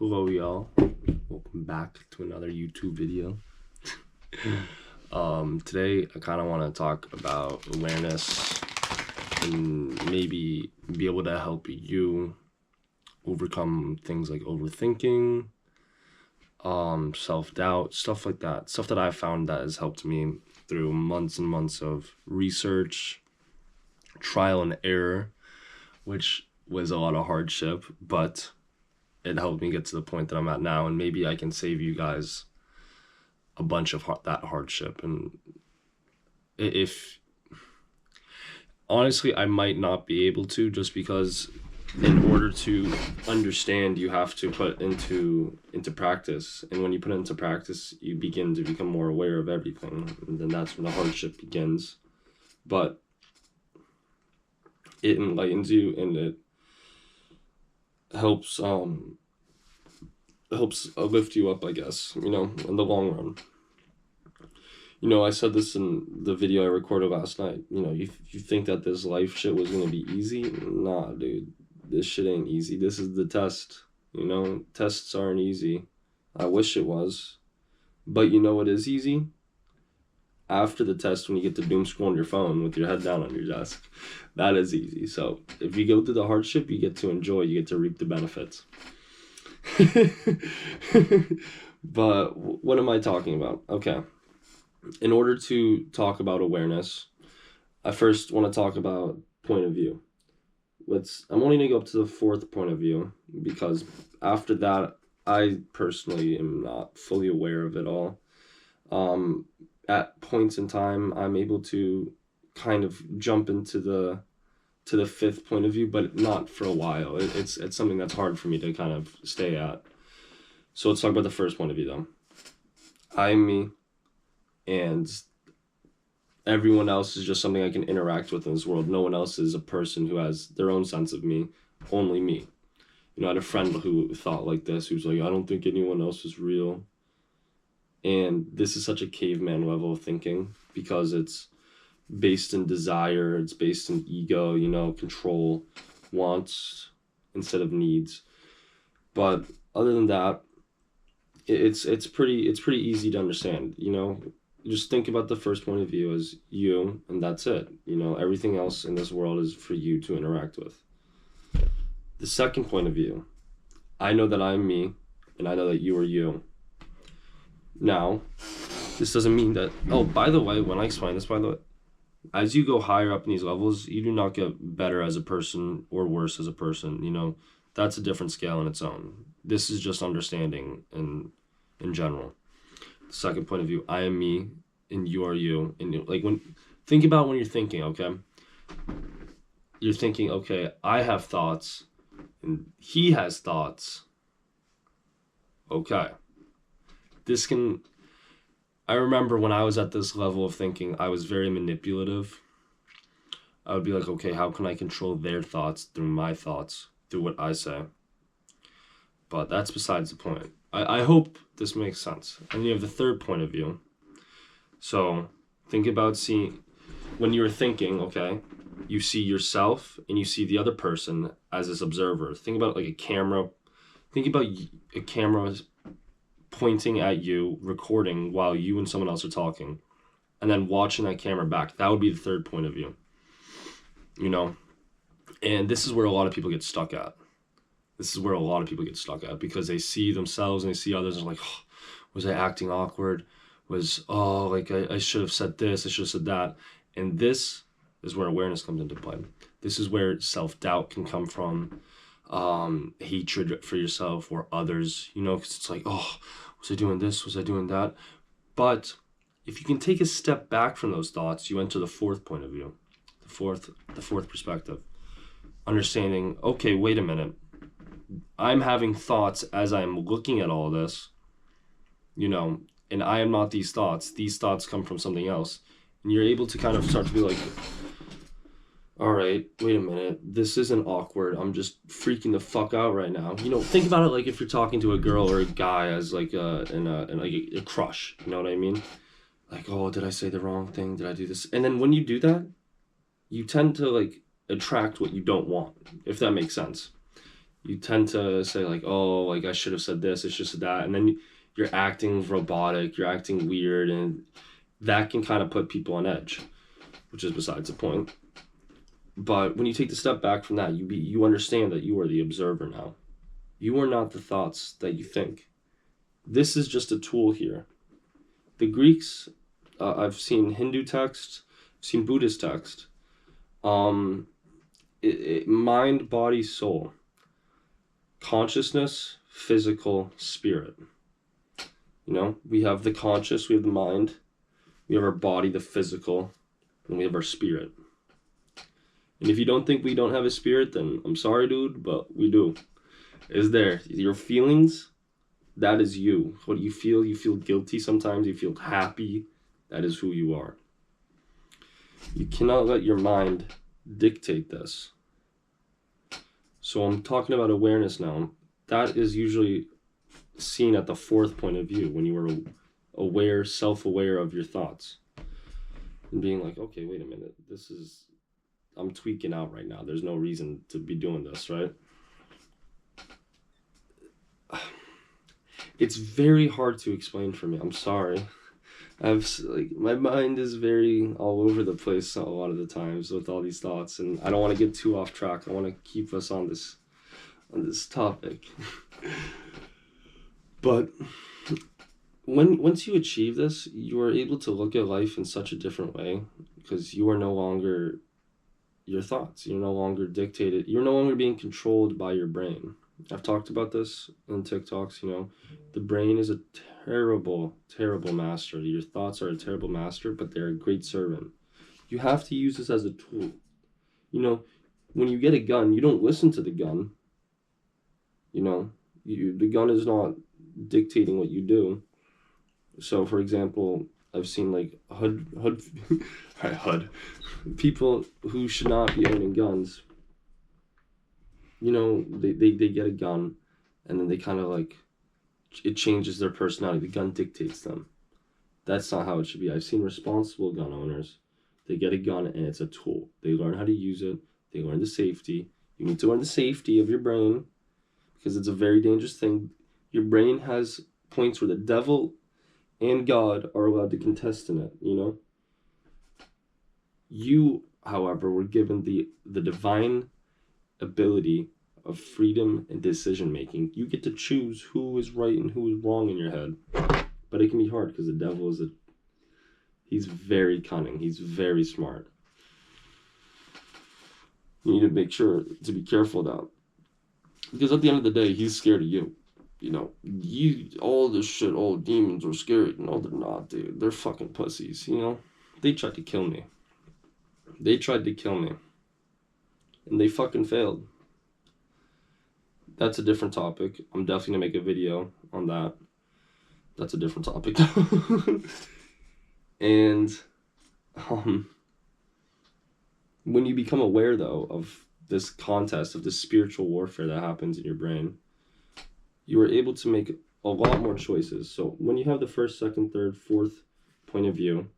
Hello y'all, welcome back to another YouTube video. Today I kind of want to talk about awareness and maybe be able to help you overcome things like overthinking, self-doubt, stuff like that. Stuff that I've found that has helped me through months and months of research, trial and error, which was a lot of hardship, but it helped me get to the point that I'm at now, and maybe I can save you guys a bunch of that hardship. And if honestly, I might not be able to, just because in order to understand, you have to put into practice, and when you put it into practice, you begin to become more aware of everything, and then that's when the hardship begins. But it enlightens you, and it helps lift you up, I guess, in the long run. I said this in the video I recorded last night. You think that this life shit was gonna be easy? Nah, dude, this shit ain't easy. This is the test. Tests aren't easy. I wish it was, but you know what is easy? After the test, when you get to doom scroll on your phone with your head down on your desk, that is easy. So if you go through the hardship, you get to enjoy, you get to reap the benefits. But what am I talking about? Okay. In order to talk about awareness, I first want to talk about point of view. I'm only going to go up to the fourth point of view, because after that, I personally am not fully aware of it all. At points in time, I'm able to kind of jump into the fifth point of view, but not for a while. It's something that's hard for me to kind of stay at. So let's talk about the first point of view, though. I'm me, and everyone else is just something I can interact with in this world. No one else is a person who has their own sense of me, only me. I had a friend who thought like this, who's like, I don't think anyone else is real. And this is such a caveman level of thinking, because it's based in desire, it's based in ego, control, wants instead of needs. But other than that, it's pretty easy to understand. Just think about the first point of view as you, and that's it. Everything else in this world is for you to interact with. The second point of view, I know that I'm me, and I know that you are you. Now, this doesn't mean that, oh, by the way, when I explain this, as you go higher up in these levels, you do not get better as a person or worse as a person. That's a different scale in its own. This is just understanding in general. The second point of view, I am me and you are you. And think about when you're thinking, okay? You're thinking, okay, I have thoughts and he has thoughts. Okay. I remember when I was at this level of thinking, I was very manipulative. I would be like, okay, how can I control their thoughts through my thoughts, through what I say? But that's besides the point. I hope this makes sense. And you have the third point of view. So think about when you're thinking, okay, you see yourself and you see the other person as this observer. Think about it like a camera. Think about a camera pointing at you, recording while you and someone else are talking, and then watching that camera back. That would be the third point of view. And this is where a lot of people get stuck at. Because they see themselves and they see others and like, oh, was I acting awkward? I should have said this, I should have said that. And this is where awareness comes into play. This is where self-doubt can come from, hatred for yourself or others, because it's like, oh, was I doing this? Was I doing that? But if you can take a step back from those thoughts, you enter the fourth point of view, the fourth perspective. Understanding, okay, wait a minute. I'm having thoughts as I'm looking at all this, and I am not these thoughts. These thoughts come from something else. And you're able to kind of start to be like, all right, wait a minute. This isn't awkward. I'm just freaking the fuck out right now. Think about it like if you're talking to a girl or a guy as like a crush. You know what I mean? Like, oh, did I say the wrong thing? Did I do this? And then when you do that, you tend to attract what you don't want, if that makes sense. You tend to say like, oh, like I should have said this, it's just that, and then you're acting robotic, you're acting weird, and that can kind of put people on edge, which is besides the point. But when you take the step back from that, you understand that you are the observer now. You are not the thoughts that you think. This is just a tool here. The Greeks, I've seen Hindu text, I've seen Buddhist text. Mind, body, soul, consciousness, physical, spirit. We have the conscious, we have the mind, we have our body, the physical, and we have our spirit. And if you don't think we don't have a spirit, then I'm sorry, dude, but we do. It's there. Your feelings, that is you. What you feel guilty sometimes, you feel happy, that is who you are. You cannot let your mind dictate this. So I'm talking about awareness now. That is usually seen at the fourth point of view, when you are aware, self-aware of your thoughts. And being like, okay, wait a minute, I'm tweaking out right now. There's no reason to be doing this, right? It's very hard to explain for me. I'm sorry. My mind is very all over the place a lot of the times with all these thoughts, and I don't want to get too off track. I want to keep us on this topic. But once you achieve this, you are able to look at life in such a different way, because you are no longer your thoughts. You're no longer dictated. You're no longer being controlled by your brain. I've talked about this in TikToks. The brain is a terrible, terrible master. Your thoughts are a terrible master, but they're a great servant. You have to use this as a tool. When you get a gun, you don't listen to the gun. The gun is not dictating what you do. So, for example, I've seen like HUD people who should not be owning guns. They get a gun, and then they kind of like, it changes their personality. The gun dictates them. That's not how it should be. I've seen responsible gun owners. They get a gun, and it's a tool. They learn how to use it. They learn the safety. You need to learn the safety of your brain, because it's a very dangerous thing. Your brain has points where the devil and God are allowed to contest in it, You, however, were given the divine ability of freedom and decision making. You get to choose who is right and who is wrong in your head. But it can be hard, because the devil he's very cunning. He's very smart. You need to make sure to be careful of that. Because at the end of the day, he's scared of you. All this shit, all demons are scared. No, they're not, dude. They're fucking pussies, They tried to kill me. And they fucking failed. That's a different topic. I'm definitely gonna make a video on that. That's a different topic. And when you become aware, though, of this contest, of this spiritual warfare that happens in your brain, you are able to make a lot more choices. So when you have the first, second, third, fourth point of view,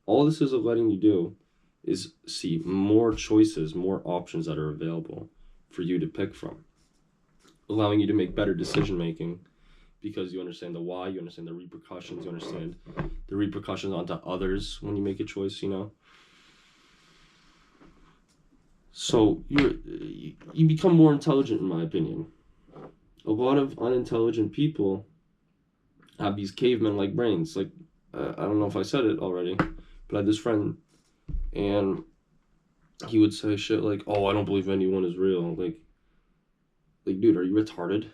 all this is letting you do is see more choices, more options that are available for you to pick from, allowing you to make better decision making, because you understand the why, you understand the repercussions, you understand the repercussions onto others when you make a choice, So you become more intelligent, in my opinion. A lot of unintelligent people have these caveman-like brains. Like, I don't know if I said it already, but I had this friend, and he would say shit like, oh, I don't believe anyone is real. Like, dude, are you retarded?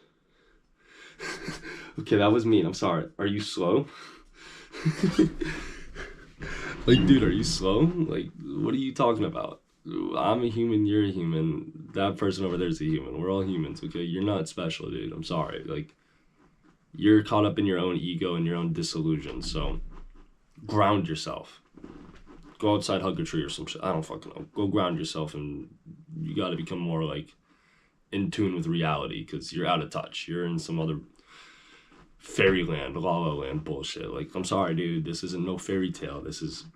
Okay, that was mean. I'm sorry. Are you slow? Like, dude, are you slow? Like, what are you talking about? I'm a human, you're a human, that person over there is a human. We're all humans, okay? You're not special, dude. I'm sorry. Like, you're caught up in your own ego and your own disillusion, so ground yourself. Go outside, hug a tree or some shit. I don't fucking know. Go ground yourself, and you gotta become more, like, in tune with reality, because you're out of touch. You're in some other fairyland, la la land bullshit. Like, I'm sorry, dude. This isn't no fairy tale. This is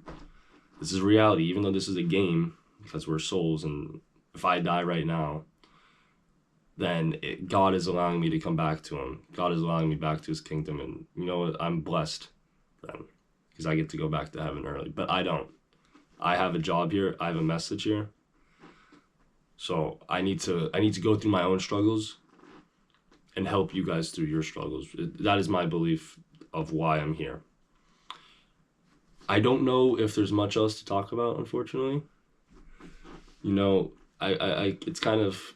reality, even though this is a game, because we're souls, and if I die right now, then God is allowing me to come back to him. God is allowing me back to his kingdom. And you know what? I'm blessed then, because I get to go back to heaven early. But I don't. I have a job here. I have a message here. So I need to go through my own struggles and help you guys through your struggles. That is my belief of why I'm here. I don't know if there's much else to talk about, unfortunately. You know, I it's kind of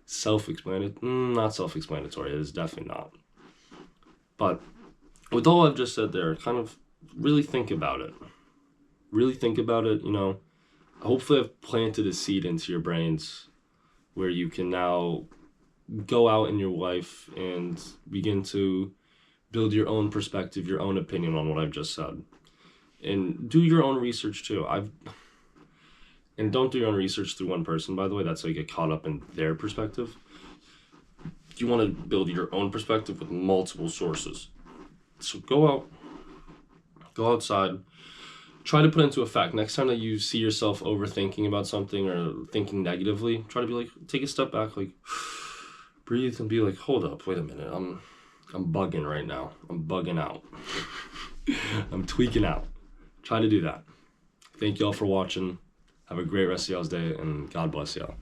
self-explanatory. Not self-explanatory. It is definitely not. But with all I've just said there, kind of really think about it. Really think about it, you know. Hopefully I've planted a seed into your brains where you can now go out in your life and begin to build your own perspective, your own opinion on what I've just said. And do your own research too. And don't do your own research through one person, by the way. That's how you get caught up in their perspective. You want to build your own perspective with multiple sources. So go outside, try to put into effect. Next time that you see yourself overthinking about something or thinking negatively, try to be like, take a step back, like breathe and be like, hold up, wait a minute, I'm bugging right now. I'm bugging out. I'm tweaking out. Try to do that. Thank y'all for watching. Have a great rest of y'all's day, and God bless y'all.